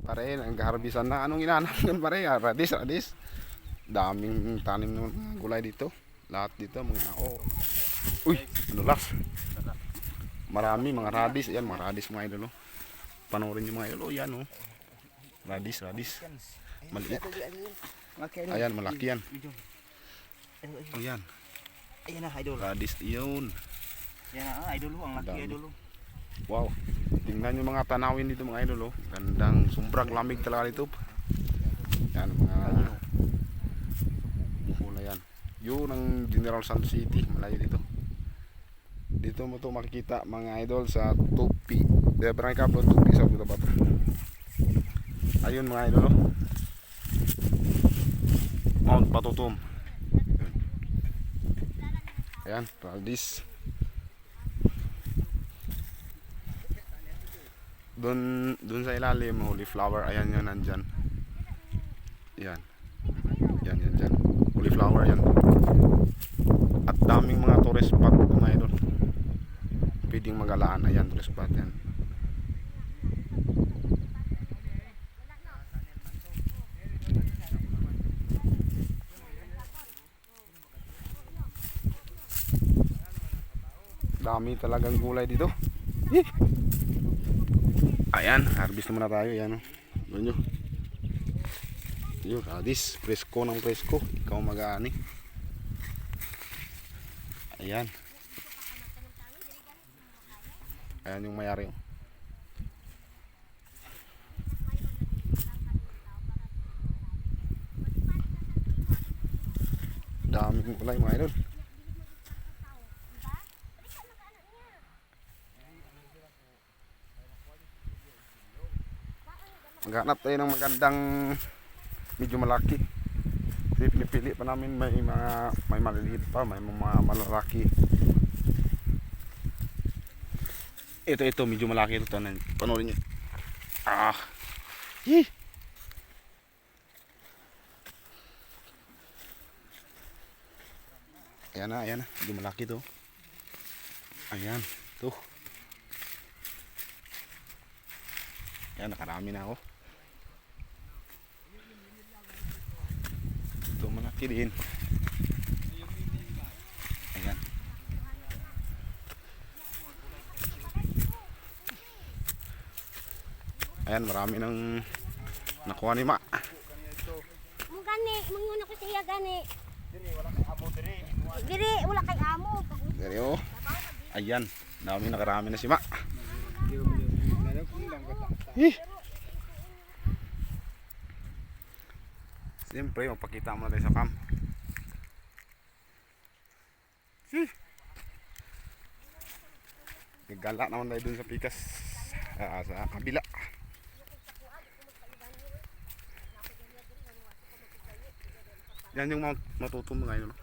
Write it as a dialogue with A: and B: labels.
A: Pare, nag-harvestan na. Anong inaanap yun pare? Radis, radis. Daming tanim ng mga gulay dito. Lahat dito mga uy, ano las? Marami mga radis. Ayan, mga radis mga idol. Oh. Panoorin nyo mga idol. Oh, yan oh. Radis, radis. Maliit. Ayan, malaki yan. Oh, yan.
B: Ayan na, idol.
A: Radis yun.
B: Yan na, idol. Ang laki,
A: Dami.
B: idol.
A: Wow. Tingnan nyo mga tanawin dito mga idol. Oh. Gandang sumbrag lamig talaga dito. Yan mga buko na yan. Yun ang General Santos City. Malayo dito. Dito mo to makikita mga idol sa Tupi. Dito parang ikablon Tupi sa Buta Bata. Ayun mga idol. Oh. Mount Patutum. Ayan, Radis. Doon sa ilalim, holy flower. Ayan yun, nandyan. Yan. Yan, yan, dyan. Holy flower yan. At daming mga tourist spot mga idol. Pwedeng magalaan. Ayan, tourist spot yan. Dami talagang gulay dito. Ayan, harvest naman na tayo. Ayan, doon nyo. Yun, radis. Presko ng presko. Ikaw mag-aani. Ayan. Ayan yung mayari. Daming gulay mga idol. Maghanap tayo ng magandang medyo malaki. Kasi pinipili pa namin may maliliit pa, may mga malalaki. Ito medyo malaki ito. Panoorin niyo. Ah. Hi. Ayan na, medyo malaki to. Ayan, to. Ayan, nakarami na ako. Ito malaki din. Ayan. Ayan, marami nang nakuha ni Ma.
C: Gani, manguna ko siya gani. Diri, wala kay amo.
A: Diri oh. Ayan, dami nakarami na si Ma. Siyempre, magpakita mo na tayo sa cam. Gagala naman tayo dun sa pikas. Sa kabila. Yan yung matutumba ngayon.